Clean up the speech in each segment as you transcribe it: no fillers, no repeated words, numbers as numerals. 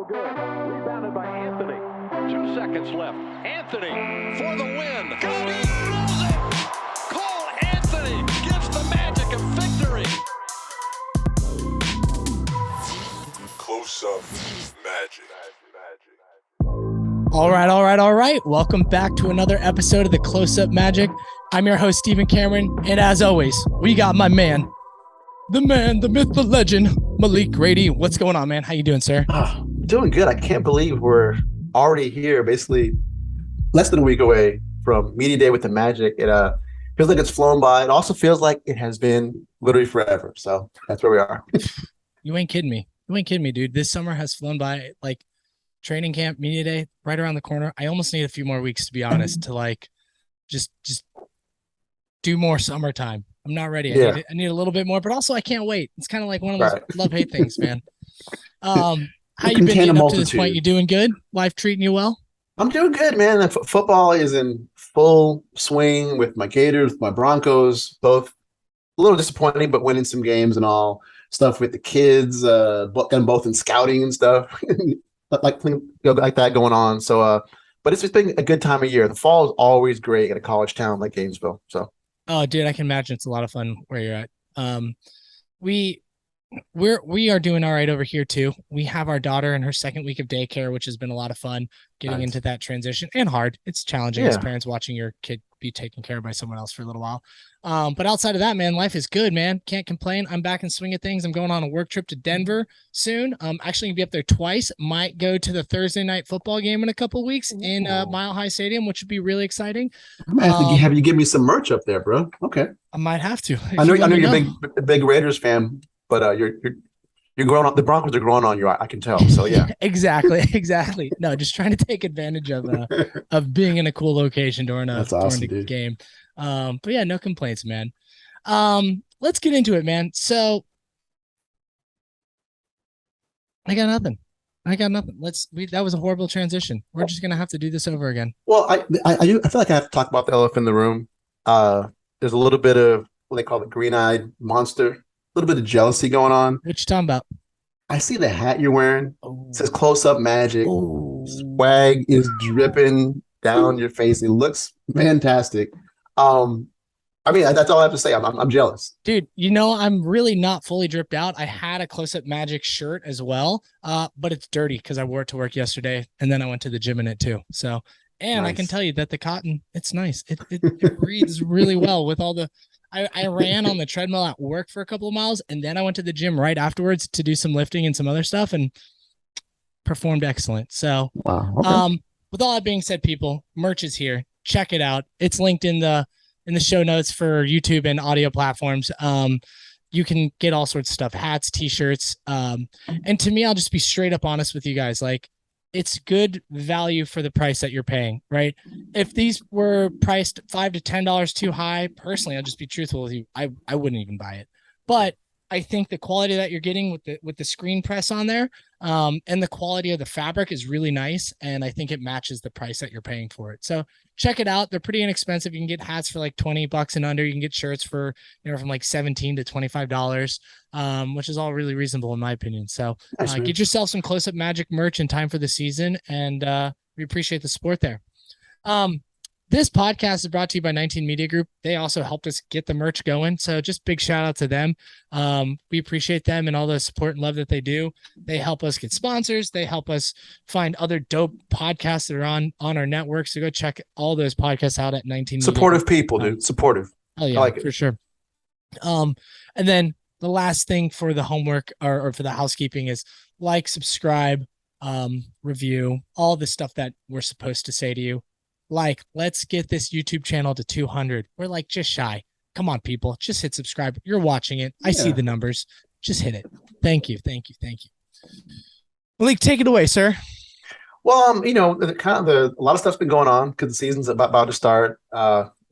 no good. Rebounded by Anthony. 2 seconds left. Anthony for the win. Got it! Rolls it! Cole Anthony gives the Magic a victory. Close Up Magic. All right. Welcome back to another episode of the Close Up Magic. I'm your host, Stephen Cameron, and as always, we got my man, the myth, the legend, Malik Grady. What's going on, man? How you doing, sir? Doing good. I can't believe we're already here, basically less than a week away from Media Day with the Magic. It feels like it's flown by. It also feels like it has been literally forever. So that's where we are. You ain't kidding me, dude. This summer has flown by. Like, training camp, Media Day, right around the corner. I almost need a few more weeks, to be honest, to like just do more summertime. I'm not ready. I need a little bit more, but also I can't wait. It's kind of like one of those love-hate things, man. How you been getting up to this point? You doing good? Life treating you well? I'm doing good, man. Football is in full swing with my Gators, my Broncos, both a little disappointing, but winning some games and all stuff with the kids, both in scouting and stuff. like that going on. So, but it's been a good time of year. The fall is always great at a college town like Gainesville. So, oh, dude, I can imagine it's a lot of fun where you're at. We are doing all right over here too. We have our daughter in her second week of daycare, which has been a lot of fun getting into that transition and hard. It's challenging as parents watching your kid be taken care of by someone else for a little while. But outside of that, man, life is good, man. Can't complain. I'm back in swing of things. I'm going on a work trip to Denver soon. Actually gonna be up there twice. Might go to the Thursday night football game in a couple of weeks in Mile High Stadium, which would be really exciting. I might have to have you give me some merch up there, bro. Okay. I might have to. I know you're a big Raiders fan, but you're growing on. The Broncos are growing on you. I can tell. So yeah. Exactly. No, just trying to take advantage of being in a cool location during the game. But yeah, no complaints, man. Let's get into it, man. So I got nothing. That was a horrible transition. We're just gonna have to do this over again. Well, I feel like I have to talk about the elephant in the room. There's a little bit of what they call the green-eyed monster, a little bit of jealousy going on. What you talking about? I see the hat you're wearing. It says Close Up Magic. Ooh. Swag is dripping down your face. It looks fantastic. I mean, that's all I have to say. I'm jealous. Dude, I'm really not fully dripped out. I had a Close Up Magic shirt as well, but it's dirty because I wore it to work yesterday, and then I went to the gym in it too. So, and nice. I can tell you that the cotton, it's nice. It breathes really well with all the I ran on the treadmill at work for a couple of miles, and then I went to the gym right afterwards to do some lifting and some other stuff, and performed excellent. So, wow. Okay. With all that being said, people, merch is here. Check it out. It's linked in the show notes for YouTube and audio platforms. You can get all sorts of stuff, hats, t-shirts. And to me, I'll just be straight up honest with you guys. Like, it's good value for the price that you're paying, right? If these were priced $5 to $10 too high, personally, I'll just be truthful with you. I wouldn't even buy it. But I think the quality that you're getting with the screen press on there, and the quality of the fabric is really nice, and I think it matches the price that you're paying for it. So check it out. They're pretty inexpensive. You can get hats for like $20 and under. You can get shirts for from like $17 to $25, which is all really reasonable in my opinion. So get yourself some Close Up Magic merch in time for the season, and we appreciate the support there. This podcast is brought to you by 19 Media Group. They also helped us get the merch going. So just big shout out to them. We appreciate them and all the support and love that they do. They help us get sponsors. They help us find other dope podcasts that are on our network. So go check all those podcasts out at 19 Supportive Media. People, dude. Supportive. Oh yeah, I like it. For sure. And then the last thing for the homework or for the housekeeping is like, subscribe, review, all the stuff that we're supposed to say to you. Like, let's get this YouTube channel to 200. We're like just shy. Come on, people. Just hit subscribe. You're watching it. I see the numbers. Just hit it. Thank you. Malik, take it away, sir. Well, a lot of stuff's been going on because the season's about to start.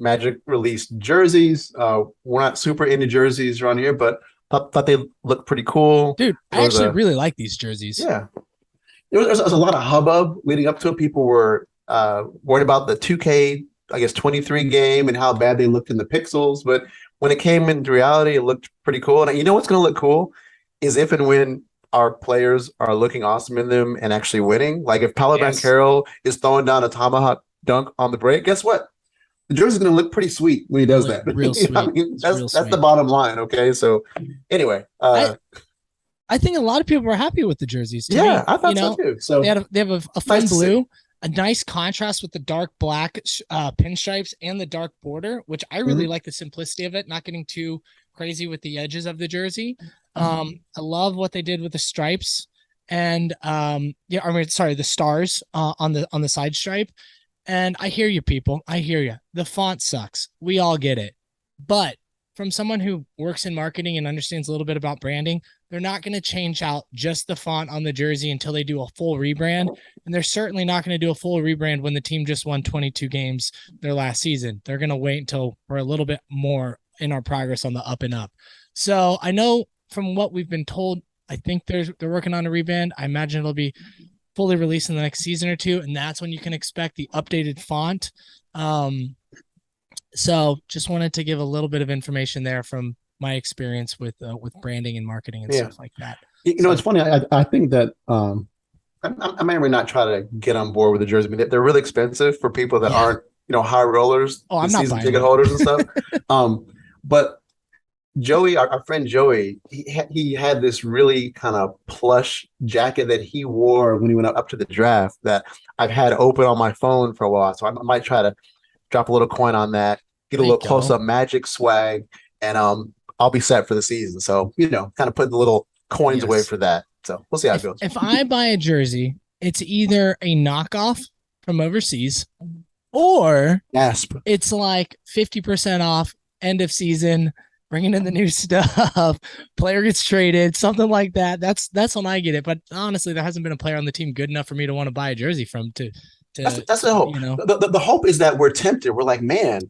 Magic released jerseys. We're not super into jerseys around here, but thought they looked pretty cool. Dude, I actually really like these jerseys. Yeah. There was a lot of hubbub leading up to it. People were worried about the 2K, 23 game and how bad they looked in the pixels. But when it came into reality, it looked pretty cool. And you know what's going to look cool is if and when our players are looking awesome in them and actually winning. Like if Paolo Yes. Banchero is throwing down a tomahawk dunk on the break, guess what? The jersey's going to look pretty sweet when he does Look that. real You know what I sweet. mean? It's That's real the sweet. bottom line. Okay, so anyway, I think a lot of people were happy with the jerseys. To yeah, me, I thought so too. So they have a fun Nice to see. blue, a nice contrast with the dark black pinstripes and the dark border, which I really like the simplicity of it, not getting too crazy with the edges of the jersey. I love what they did with the stripes and the stars on the side stripe. And I hear you, people. I hear you. The font sucks. We all get it. But from someone who works in marketing and understands a little bit about branding, they're not going to change out just the font on the jersey until they do a full rebrand. And they're certainly not going to do a full rebrand when the team just won 22 games their last season. They're going to wait until we're a little bit more in our progress on the up and up. So I know from what we've been told, I think they're working on a rebrand. I imagine it'll be fully released in the next season or two, and that's when you can expect the updated font. So just wanted to give a little bit of information there from my experience with branding and marketing and stuff like that. It's funny. I think that I may or may not try to get on board with the jersey. I mean, they're really expensive for people that aren't high rollers, I'm not season buying ticket them. holders and stuff. But Joey, our friend Joey, he had this really kind of plush jacket that he wore when he went up to the draft that I've had open on my phone for a while. So I might try to drop a little coin on that, get a little close-up Magic swag, and I'll be set for the season. So, kind of put the little coins away for that. So we'll see how it goes. If I buy a jersey, it's either a knockoff from overseas or it's like 50% off, end of season, bringing in the new stuff, player gets traded, something like that. That's when I get it. But honestly, there hasn't been a player on the team good enough for me to want to buy a jersey from that's the hope. The hope is that we're tempted. We're like, man,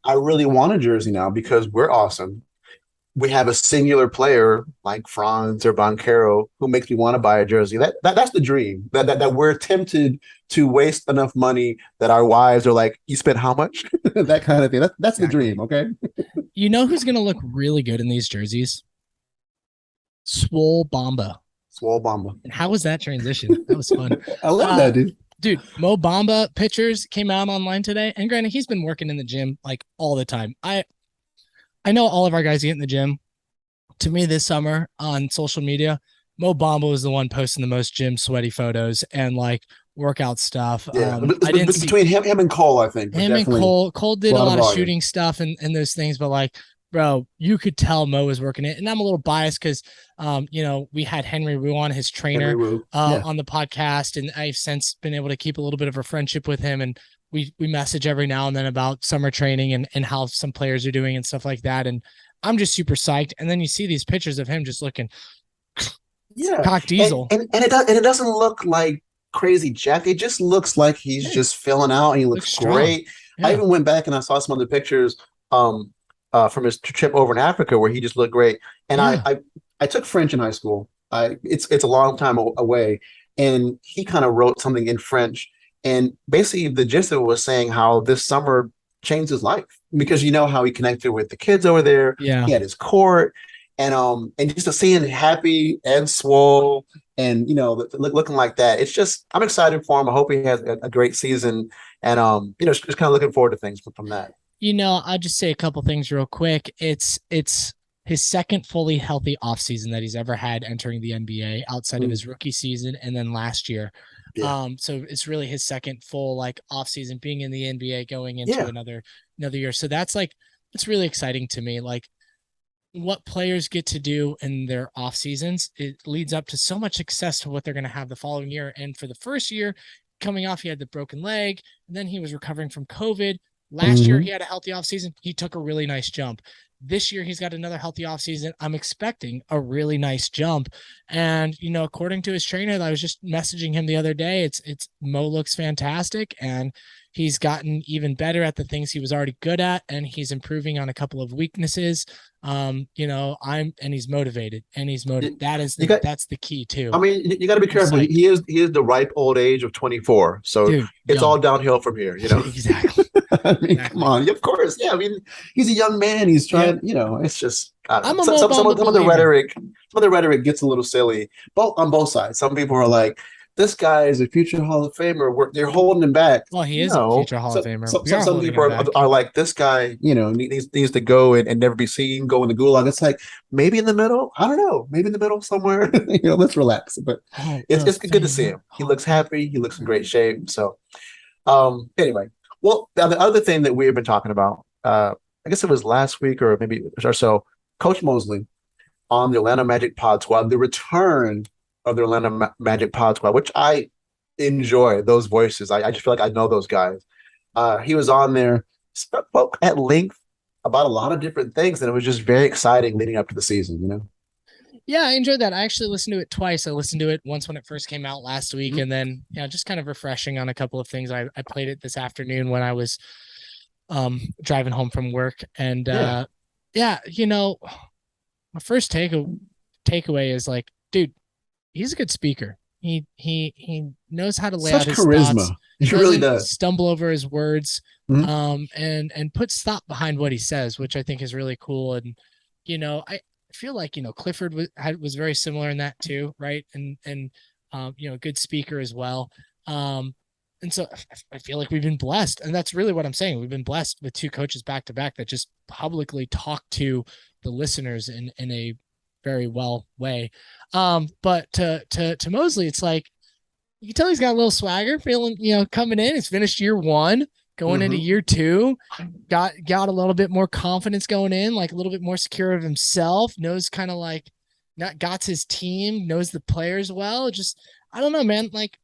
I really want a jersey now because we're awesome. We have a singular player like Franz or Banchero who makes me want to buy a jersey. That's the dream. That we're tempted to waste enough money that our wives are like, you spent how much? That kind of thing. That's the dream. Okay. You know who's gonna look really good in these jerseys? Swole Bamba. Swole Bamba. And how was that transition? That was fun. I love that, dude. Dude, Mo Bamba pictures came out online today. And granted, he's been working in the gym like all the time. I know all of our guys get in the gym. To me, this summer on social media, Mo Bamba was the one posting the most gym sweaty photos and like workout stuff. Yeah, I didn't see between him and Cole, I think. him and Cole. Cole did a lot of shooting stuff and those things, but like, bro, you could tell Mo was working it. And I'm a little biased because, we had Henry Wu on, his trainer, on the podcast, and I've since been able to keep a little bit of a friendship with him. And we message every now and then about summer training and how some players are doing and stuff like that. And I'm just super psyched. And then you see these pictures of him just looking cock diesel. And it doesn't look like crazy jack. It just looks like he's just filling out and he looks great. I even went back and I saw some of the pictures from his trip over in Africa where he just looked great. And I took French in high school. It's a long time away. And he kind of wrote something in French. And basically the gist of it was saying how this summer changed his life because how he connected with the kids over there. Yeah. He had his court and just to see him happy and swole and looking like that. It's just I'm excited for him. I hope he has a great season and just kind of looking forward to things from that. I'll just say a couple things real quick. It's his second fully healthy offseason that he's ever had entering the NBA outside of his rookie season and then last year. Yeah. So it's really his second full off season being in the NBA going into another year. So that's it's really exciting to me. Like what players get to do in their off seasons, it leads up to so much success to what they're going to have the following year. And for the first year coming off, he had the broken leg and then he was recovering from COVID. Last year, he had a healthy offseason. He took a really nice jump. This year, he's got another healthy offseason. I'm expecting a really nice jump. And, according to his trainer, I was just messaging him the other day. It's Mo looks fantastic. And he's gotten even better at the things he was already good at. And he's improving on a couple of weaknesses. And he's motivated that's the key too. I mean, you got to be careful. He is the ripe old age of 24. So it's all downhill from here, Exactly. I mean, come on. Of course. Yeah. I mean, he's a young man. He's trying, it's just I don't I'm know. a Mo Bamba Some of the believer. rhetoric gets a little silly, both on both sides. Some people are like, "This guy is a future Hall of Famer." They're holding him back. Well, he is a No, future Hall of Famer. We are some holding people him back. are like, "This guy, needs to go and never be seen, go in the gulag." It's like maybe in the middle. I don't know. Maybe in the middle somewhere. Let's relax. But Hall of it's good to see Famer. him. He looks happy. He looks in great shape. So, anyway, well, the other thing that we have been talking about, I guess it was last week or maybe or so, Coach Mosley on the Atlanta Magic Pod Squad, the return of the Atlanta Magic Pod Squad, which I enjoy those voices. I just feel like I know those guys. He was on there, spoke at length about a lot of different things, and it was just very exciting leading up to the season. Yeah, I enjoyed that. I actually listened to it twice. I listened to it once when it first came out last week, and then just kind of refreshing on a couple of things. I played it this afternoon when I was driving home from work, and my first takeaway is like, dude, he's a good speaker. He knows how to lay Such out his charisma. thoughts. He really does. Stumble over his words, Mhm. and puts thought behind what he says, which I think is really cool. And I feel like Clifford was very similar in that too, right? And good speaker as well. And so I feel like we've been blessed, and that's really what I'm saying. We've been blessed with two coaches back to back that just publicly talk to the listeners in a very well way. But to Mosley, it's like you can tell he's got a little swagger, feeling coming in. It's finished year one, going into year two, got a little bit more confidence going in, like a little bit more secure of himself. Knows kind of like not got his team, knows the players well. Just I don't know, man. Like,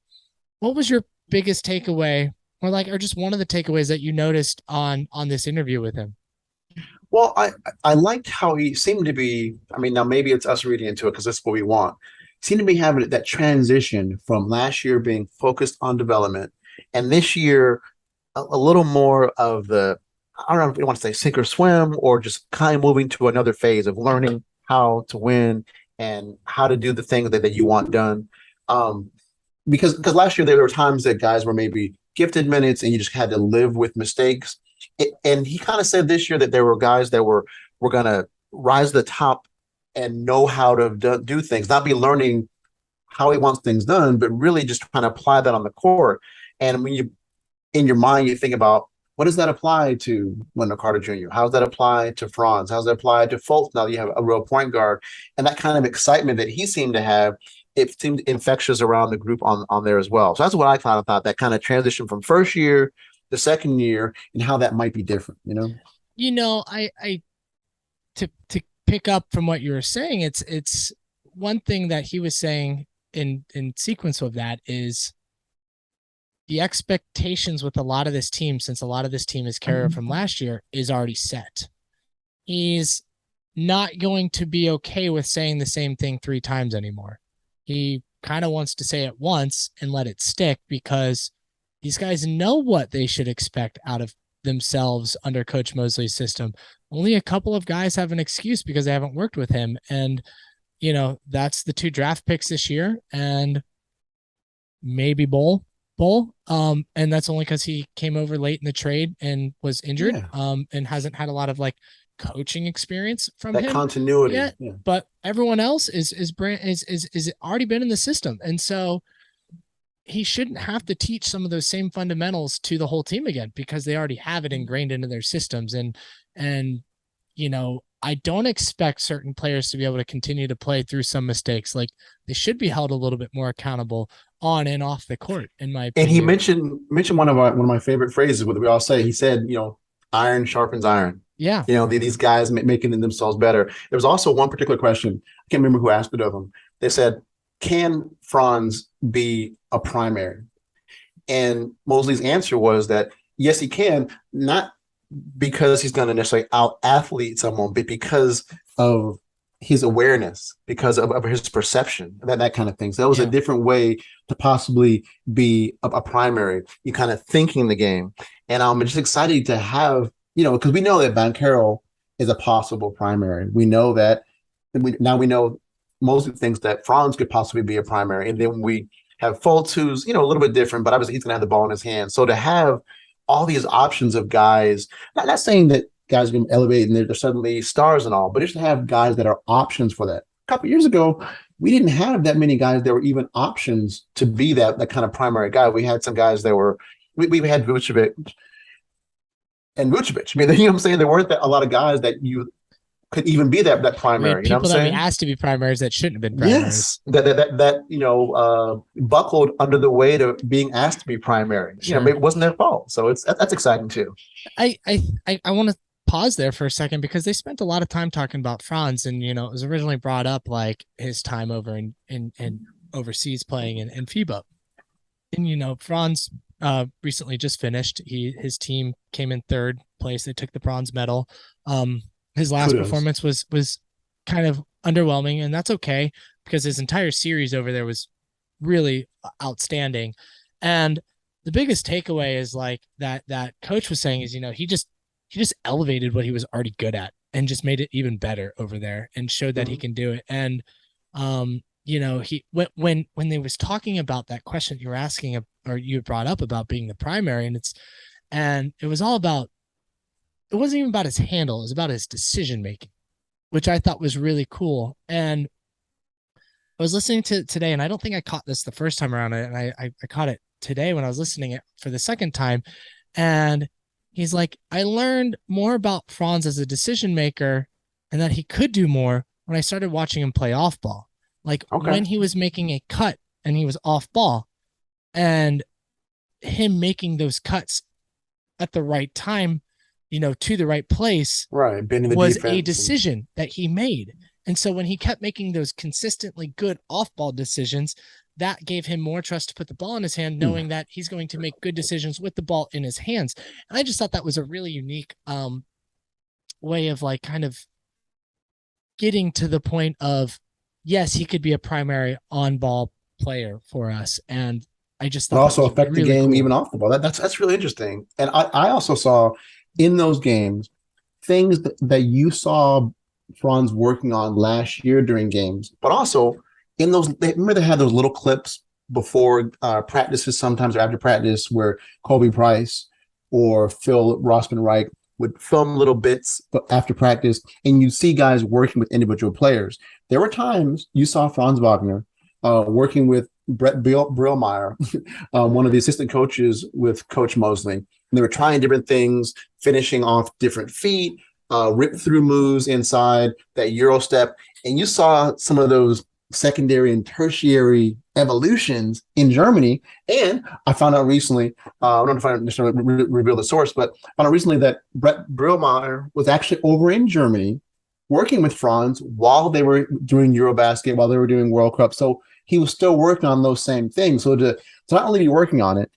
what was your biggest takeaway, or just one of the takeaways that you noticed on this interview with him? Well, I liked how he seemed to be. I mean, now maybe it's us reading into it because this is what we want. Seemed to be having that transition from last year being focused on development, and this year a little more of the, I don't know if you want to say sink or swim, or just kind of moving to another phase of learning how to win and how to do the things that you want done. Because last year there were times that guys were maybe gifted minutes and you just had to live with mistakes. And he kind of said this year that there were guys that were going to rise to the top and know how to do things, not be learning how he wants things done, but really just trying to apply that on the court. And when you, in your mind, you think about, what does that apply to Wendell Carter Jr.? How does that apply to Franz? How does that apply to Fultz now that you have a real point guard? And that kind of excitement that he seemed to have, it seemed infectious around the group on there as well. So that's what I kind of thought, that kind of transition from first year to second year and how that might be different, I to pick up from what you were saying, it's one thing that he was saying in sequence of that is the expectations with a lot of this team, since a lot of this team is carried from last year, is already set. He's not going to be okay with saying the same thing 3 times anymore. He kind of wants to say it once and let it stick, because these guys know what they should expect out of themselves under Coach Mosley's system. Only a couple of guys have an excuse because they haven't worked with him. And, that's the 2 draft picks this year and maybe Bull. And that's only because he came over late in the trade and was injured, and hasn't had a lot of coaching experience from that him continuity yet. Yeah. But everyone else is already been in the system. And so he shouldn't have to teach some of those same fundamentals to the whole team again, because they already have it ingrained into their systems. And I don't expect certain players to be able to continue to play through some mistakes. Like, they should be held a little bit more accountable on and off the court, in my opinion. And he mentioned one of my favorite phrases, what we all say. He said, iron sharpens iron. Yeah. These guys making themselves better. There was also one particular question. I can't remember who asked it of them. They said, can Franz be a primary? And Mosley's answer was that, yes, he can, not because he's going to necessarily out-athlete someone, but because of his awareness, because of his perception, that kind of thing. So that was a different way to possibly be a primary. You kind of thinking the game. And I'm just excited to have, because we know that Banchero is a possible primary. We know that. Now we know most of the things that Franz could possibly be a primary. And then we have Fultz, who's, a little bit different, but obviously he's going to have the ball in his hand. So to have all these options of guys, not saying that guys can elevate and they're suddenly stars and all, but just to have guys that are options for that. A couple of years ago, we didn't have that many guys that were even options to be that kind of primary guy. We had some guys that were, we had Vucevic and Vucevic. I mean, you know what I'm saying? There weren't a lot of guys that you could even be that primary. You know what I'm saying? People that we asked to be primaries that shouldn't have been primaries. Yes, that buckled under the weight of being asked to be primary. Sure. Maybe it wasn't their fault. So that's exciting too. I want to pause there for a second because they spent a lot of time talking about Franz, and it was originally brought up like his time over in overseas playing in FIBA. And Franz recently just finished. His team came in third place. They took the bronze medal. His last performance was kind of underwhelming, and that's okay because his entire series over there was really outstanding. And the biggest takeaway is like that coach was saying is, he just elevated what he was already good at and just made it even better over there and showed that he can do it. And he when they was talking about that question you were asking or you brought up about being the primary, and it was all about, it wasn't even about his handle, it was about his decision making, which I thought was really cool. And I was listening to it today, and I don't think I caught this the first time around, and I caught it today when I was listening it for the second time. And he's like, I learned more about Franz as a decision maker and that he could do more when I started watching him play off ball. Like when he was making a cut and he was off ball, and him making those cuts at the right time, to the right place, right, was a decision that he made. And so when he kept making those consistently good off-ball decisions, that gave him more trust to put the ball in his hand, knowing that he's going to make good decisions with the ball in his hands. And I just thought that was a really unique way of like kind of getting to the point of, yes, he could be a primary on-ball player for us. And I just thought, but also affect really the game cool. even off the ball. That's really interesting. And I also saw in those games things that you saw Franz working on last year during games, but also in those, remember they had those little clips before practices sometimes or after practice where Kobe Price or Phil Rossman-Reich would film little bits after practice, and you see guys working with individual players. There were times you saw Franz Wagner working with Brett Brillmeyer, one of the assistant coaches with Coach Mosley. And they were trying different things, finishing off different feet, rip through moves inside, that Euro step. And you saw some of those secondary and tertiary evolutions in Germany. And I found out recently, I don't know if I necessarily reveal the source, but I found out recently that Brett Brillmeyer was actually over in Germany working with Franz while they were doing Eurobasket, while they were doing World Cup. So he was still working on those same things. So to not only be working on it,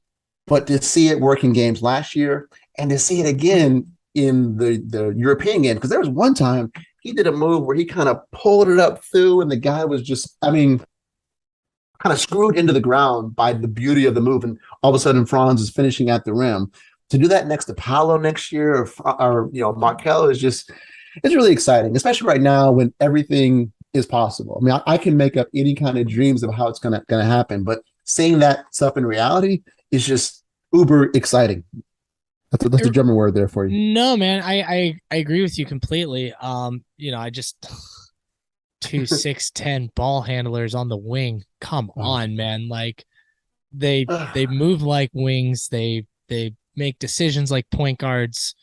but to see it work in games last year and to see it again in the European game. Because there was one time he did a move where he kind of pulled it up through and the guy was just, kind of screwed into the ground by the beauty of the move. And all of a sudden Franz is finishing at the rim. To do that next to Paolo next year or Markel is just, it's really exciting, especially right now when everything is possible. I mean, I can make up any kind of dreams of how it's gonna happen, but seeing that stuff in reality is just uber exciting. That's a German word there for you. No, man, I agree with you completely. I just 2 6'10" ball handlers on the wing. Come on, man. Like they move like wings. They make decisions like point guards.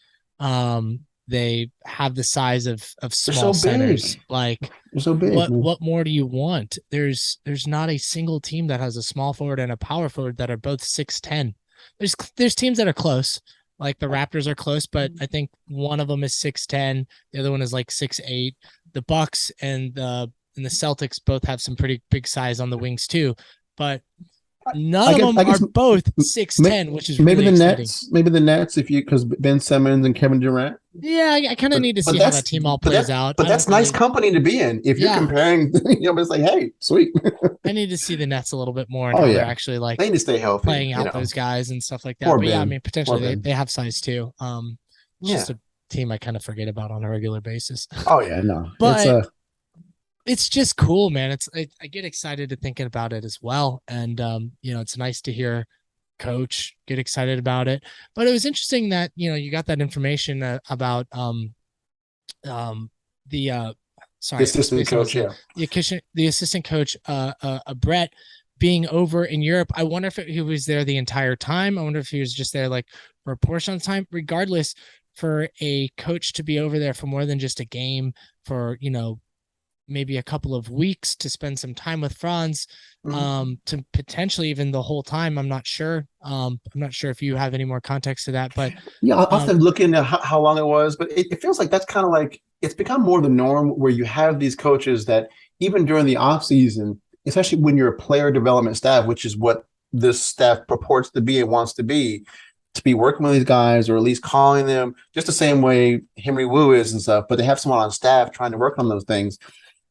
They have the size of small centers. Like they're so big. What more do you want? There's not a single team that has a small forward and a power forward that are both 6'10". There's teams that are close. Like the Raptors are close, but I think one of them is 6'10". The other one is like 6'8". The Bucks and the Celtics both have some pretty big size on the wings too, but none of them are both 6'10", which is maybe really the exciting. Nets. Maybe the Nets, because Ben Simmons and Kevin Durant. Yeah, I kind of need to see how that team all plays out. But that's nice company to be in. If you're comparing, it's like, hey, sweet. I need to see the Nets a little bit more and how they're actually like they need to stay healthy, playing out those guys and stuff like that. But yeah, I mean, potentially they have size too. Just a team I kind of forget about on a regular basis. Oh yeah, no, but it's just cool, man. I get excited to thinking about it as well, and it's nice to hear coach, get excited about it. But it was interesting that, you got that information about the The assistant coach, yeah. the assistant coach, Brett, being over in Europe. I wonder if he was there the entire time. I wonder if he was just there like for a portion of the time. Regardless, for a coach to be over there for more than just a game, for maybe a couple of weeks to spend some time with Franz, to potentially even the whole time. I'm not sure. I'm not sure if you have any more context to that, but yeah, I'll have to look into how long it was, but it feels like that's kind of like it's become more the norm where you have these coaches that even during the off season, especially when you're a player development staff, which is what this staff purports to be and wants to be working with these guys or at least calling them just the same way Henry Wu is and stuff, but they have someone on staff trying to work on those things.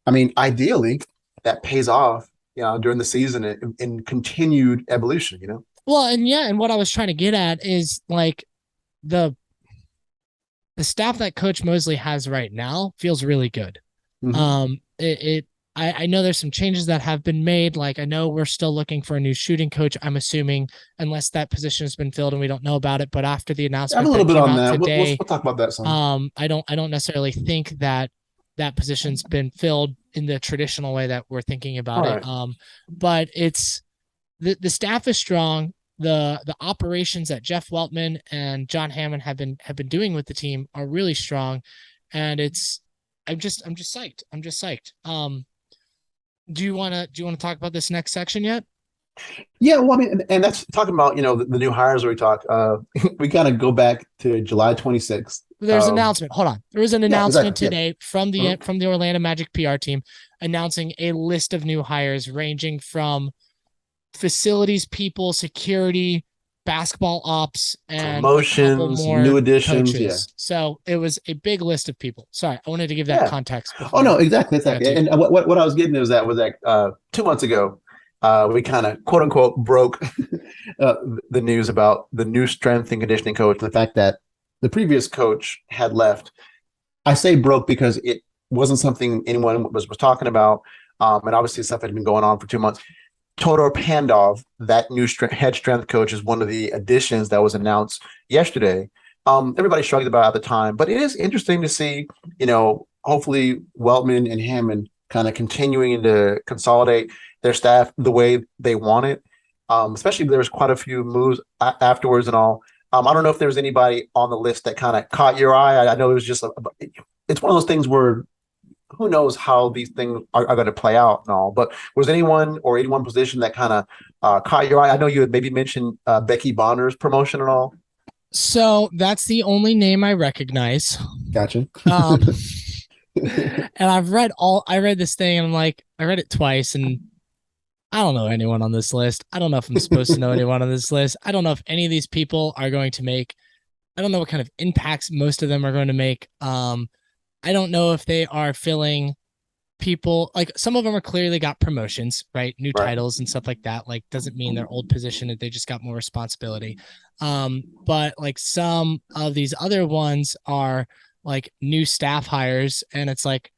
I mean, ideally, that pays off, during the season in continued evolution, Well, and what I was trying to get at is like the staff that Coach Mosley has right now feels really good. I know there's some changes that have been made. Like, I know we're still looking for a new shooting coach, I'm assuming, unless that position has been filled and we don't know about it. But after the announcement, a little bit on that today, we'll talk about that some. I don't necessarily think that position's been filled in the traditional way that we're thinking about it. But it's the staff is strong. The operations that Jeff Weltman and John Hammond have been doing with the team are really strong, and I'm just psyched. I'm just psyched. Do you want to talk about this next section yet? Yeah, well, I mean, and that's talking about the new hires where we talk. We got to go back to July 26th. There's an announcement. Hold on. There was an announcement today from the Orlando Magic PR team announcing a list of new hires ranging from facilities people, security, basketball ops, and promotions, new additions. Coaches. Yeah. So it was a big list of people. Sorry, I wanted to give that context. Oh no, exactly. And what I was getting was that 2 months ago, we kind of quote unquote broke the news about the new strength and conditioning coach and the fact that the previous coach had left. I say broke because it wasn't something anyone was talking about, and obviously stuff had been going on for 2 months. Todor Pandov, that new head strength coach, is one of the additions that was announced yesterday. Everybody shrugged about it at the time, but it is interesting to see, hopefully Weltman and Hammond kind of continuing to consolidate their staff the way they want it. Especially there's quite a few moves afterwards and all. I don't know if there's anybody on the list that kind of caught your eye. I know there's just it's one of those things where who knows how these things are going to play out and all. But was anyone or any one position that kind of caught your eye? I know you had maybe mentioned Becky Bonner's promotion and all. So that's the only name I recognize. Gotcha. And I read this thing and I'm like, I read it twice and I don't know anyone on this list. I don't know if I'm supposed to know anyone on this list. I don't know if any of these people are going to make, I don't know what kind of impacts most of them are going to make. I don't know if they are filling people, like some of them are clearly got promotions, right? New titles and stuff like that. Like doesn't mean their old position, they just got more responsibility. But like some of these other ones are like new staff hires. And it's like,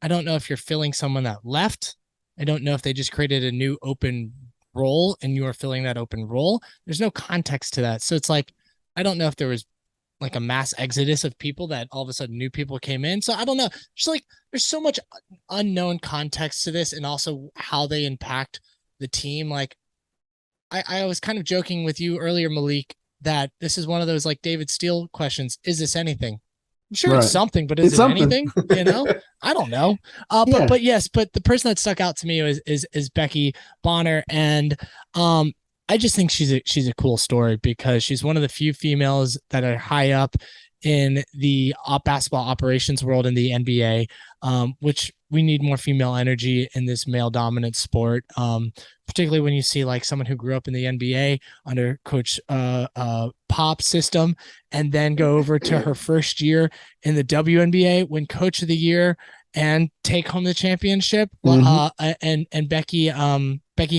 I don't know if you're filling someone that left. I don't know if they just created a new open role and you are filling that open role. There's no context to that. So it's like, I don't know if there was like a mass exodus of people that all of a sudden new people came in. So I don't know. Just like there's so much unknown context to this and also how they impact the team. Like I was kind of joking with you earlier, Malik, that this is one of those like David Steele questions. Is this anything? I'm sure it's something, but is it anything? I don't know. But yes, but the person that stuck out to me is Becky Bonner. And I just think she's a cool story because she's one of the few females that are high up in the basketball operations world in the NBA, which we need more female energy in this male dominant sport. Particularly when you see like someone who grew up in the NBA under Coach Pop's system and then go over to her first year in the WNBA, win Coach of the Year and take home the championship. And Becky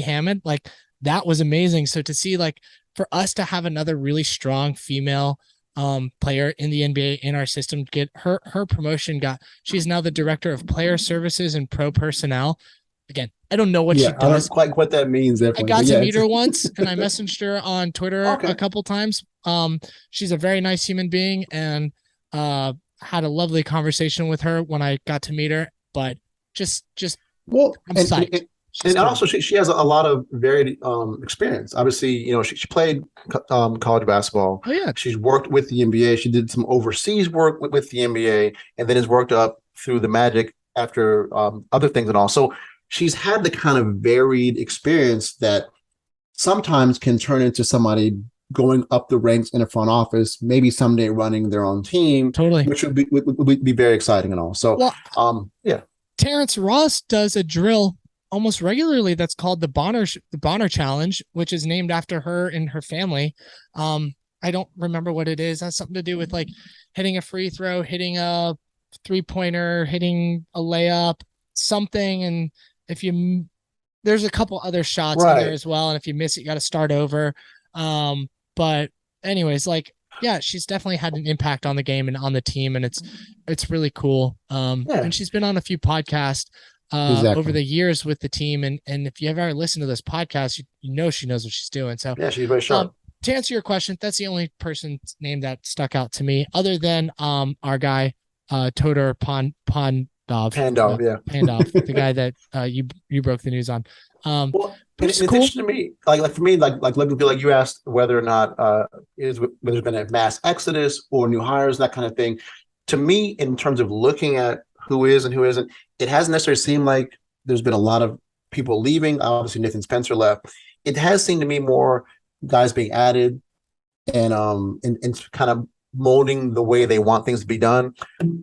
Hammond, like that was amazing. So to see like for us to have another really strong female player in the NBA in our system, get her promotion, she's now the director of player services and pro personnel. again, I don't know what she I don't does. know quite what that means. I Definitely, got but to meet her once, and I messaged her on Twitter Okay. a couple times. She's a very nice human being, and had a lovely conversation with her when I got to meet her. But just well, I'm psyched. And also, she has a lot of varied experience. Obviously, she played college basketball. Oh yeah, She's worked with the NBA. She did some overseas work with the NBA, and then has worked up through the Magic after other things and all. So she's had the kind of varied experience that sometimes can turn into somebody going up the ranks in a front office, maybe someday running their own team, totally, which would be very exciting and all. So, well, yeah. Terrence Ross does a drill almost regularly that's called the Bonner Challenge, which is named after her and her family. I don't remember what it is. That's something to do with like hitting a free throw, hitting a 3-pointer, hitting a layup, something. And if you, there's a couple other shots in there as well. And if you miss it, you got to start over. But anyways, like, yeah, she's definitely had an impact on the game and on the team, and it's really cool. And she's been on a few podcasts over the years with the team, and if you ever listen to this podcast, you know she knows what she's doing. So yeah, she's very sharp. To answer your question, that's the only person's name that stuck out to me, other than our guy Todor Pandov, Pandov, the guy that you broke the news on. Well, it's cool. Interesting to me, like for me, like you asked whether or not whether there's been a mass exodus or new hires, that kind of thing. To me, in terms of looking at who is and who isn't, it hasn't necessarily seemed like there's been a lot of people leaving. Obviously, Nathan Spencer left. It has seemed to me more guys being added and kind of molding the way they want things to be done.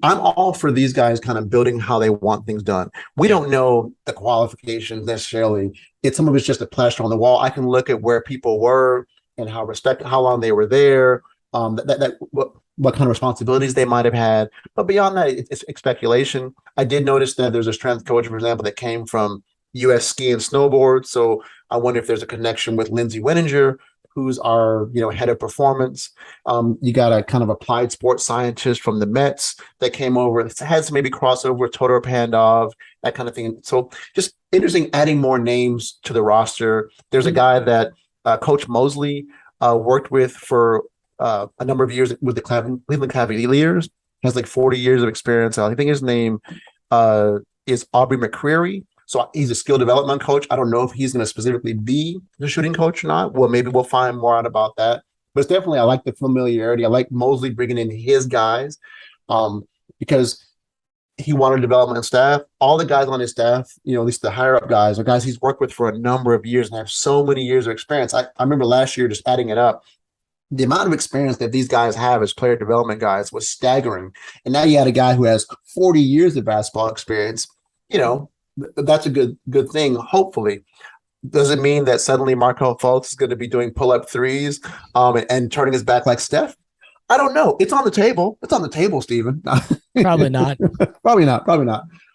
I'm all for these guys kind of building how they want things done. We don't know the qualifications necessarily. Some of it's just a plaster on the wall. I can look at where people were and how long they were there, what kind of responsibilities they might have had. But beyond that, it's speculation. I did notice that there's a strength coach, for example, that came from U.S. Ski and Snowboard. So I wonder if there's a connection with Lindsay Winninger, who's our head of performance. You got a kind of applied sports scientist from the Mets that came over. It has maybe crossover with Todor Pandov, that kind of thing. So just interesting, adding more names to the roster. There's a guy that Coach Mosley worked with for a number of years with the Cleveland Cavaliers. Has like 40 years of experience. I think his name is Aubrey McCreary. So he's a skill development coach. I don't know if he's going to specifically be the shooting coach or not. Well, maybe we'll find more out about that. But it's definitely, I like the familiarity. I like Mosley bringing in his guys because he wanted development staff. All the guys on his staff, at least the higher up guys, are guys he's worked with for a number of years and have so many years of experience. I remember last year just adding it up. The amount of experience that these guys have as player development guys was staggering. And now you had a guy who has 40 years of basketball experience, that's a good thing, hopefully. Does it mean that suddenly Markelle Fultz is going to be doing pull-up threes and turning his back like Steph? I don't know. It's on the table. It's on the table, Stephen. Probably not. Probably not.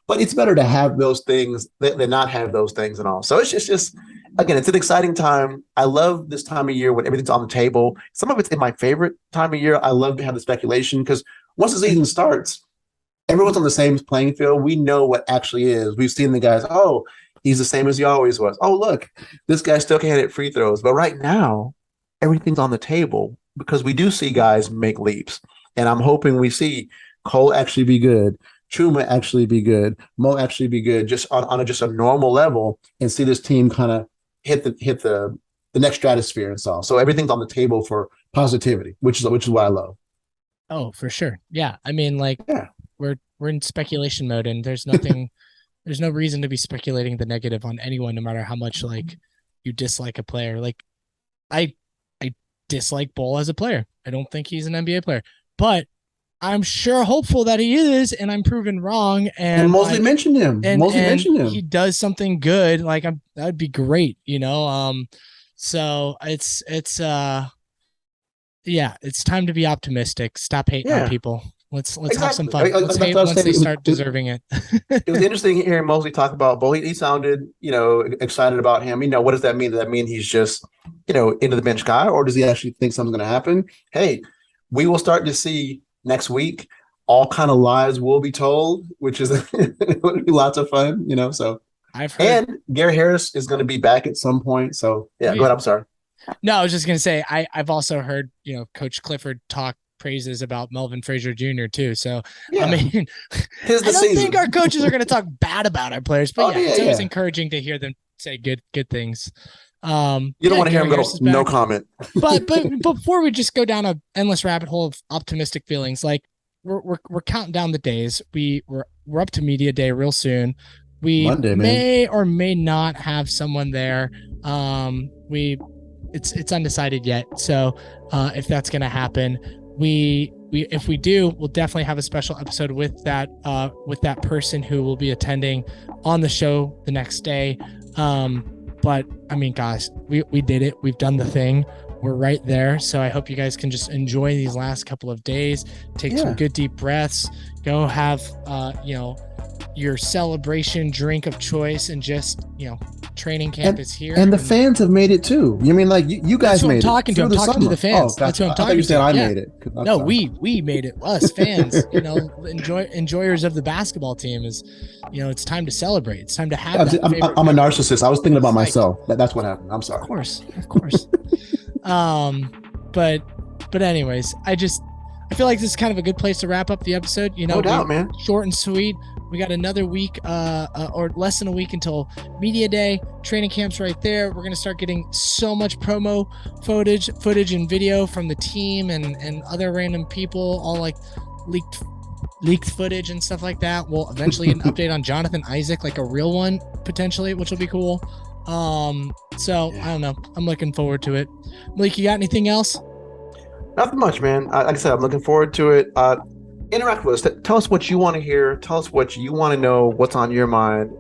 But it's better to have those things than not have those things and all. So it's just again, it's an exciting time. I love this time of year when everything's on the table. Some of it's in my favorite time of year. I love to have the speculation because once the season starts, everyone's on the same playing field. We know what actually is. We've seen the guys, he's the same as he always was. Oh, look, this guy still can't hit free throws. But right now, everything's on the table because we do see guys make leaps. And I'm hoping we see Cole actually be good, Chuma actually be good, Mo actually be good, just on just a normal level, and see this team kind of hit the next stratosphere and so. So everything's on the table for positivity, which is what I love. Oh, for sure. Yeah. I mean, we're in speculation mode, and there's no reason to be speculating the negative on anyone, no matter how much you dislike a player. Like I dislike Bol as a player. I don't think he's an NBA player, but I'm sure hopeful that he is, and I'm proven wrong. And Mosley mentioned him. Mentioned him. He does something good. That'd be great, So it's time to be optimistic. Stop hating on people. Let's have some fun. Let's hate once they start deserving it. It was interesting hearing Mosley talk about Bol. He sounded, excited about him. What does that mean? Does that mean he's just, into the bench guy, or does he actually think something's going to happen? Hey, we will start to see next week. All kind of lies will be told, which is would be lots of fun. So I've heard. And Gary Harris is going to be back at some point. So yeah, go ahead. I'm sorry. No, I was just gonna say I've also heard Coach Clifford talk praises about Melvin Frazier Jr. too. So Yeah. I mean, I don't think our coaches are gonna talk bad about our players, but it's always encouraging to hear them say good things. You don't want to hear him go no comment. but before we just go down an endless rabbit hole of optimistic feelings, like we're counting down the days. We're up to media day real soon. We Monday, may or may not have someone there. It's undecided yet. So if that's going to happen, if we do, we'll definitely have a special episode with that person who will be attending on the show the next day. But I mean, guys, we did it. We've done the thing. We're right there. So I hope you guys can just enjoy these last couple of days, take some good deep breaths, go have, your celebration drink of choice, and just, training camp is here. And the fans have made it too. You mean like you guys made it? I'm talking to the fans. That's what I'm talking to. I made it. No, we made it. Us fans, enjoyers of the basketball team is, it's time to celebrate. It's time to have that. I'm a narcissist. I was thinking about myself. That's what happened. I'm sorry. Of course. But anyways, I feel like this is kind of a good place to wrap up the episode. No doubt, man. Short and sweet. We got another week, or less than a week until media day. Training camp's right there. We're gonna start getting so much promo footage and video from the team and other random people, all like leaked footage and stuff like that. We'll eventually get an update on Jonathan Isaac, like a real one potentially, which will be cool. So I don't know. I'm looking forward to it. Malik, you got anything else? Nothing much, man. Like I said, I'm looking forward to it. Interact with us. Tell us what you want to hear. Tell us what you want to know. What's on your mind.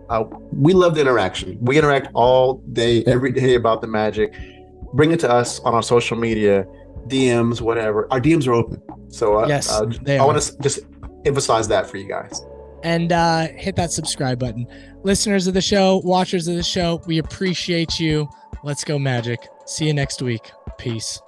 We love the interaction. We interact all day, every day about the Magic. Bring it to us on our social media, DMs, whatever. Our DMs are open. So yes, I want to just emphasize that for you guys. And hit that subscribe button. Listeners of the show, watchers of the show, we appreciate you. Let's go Magic. See you next week. Peace.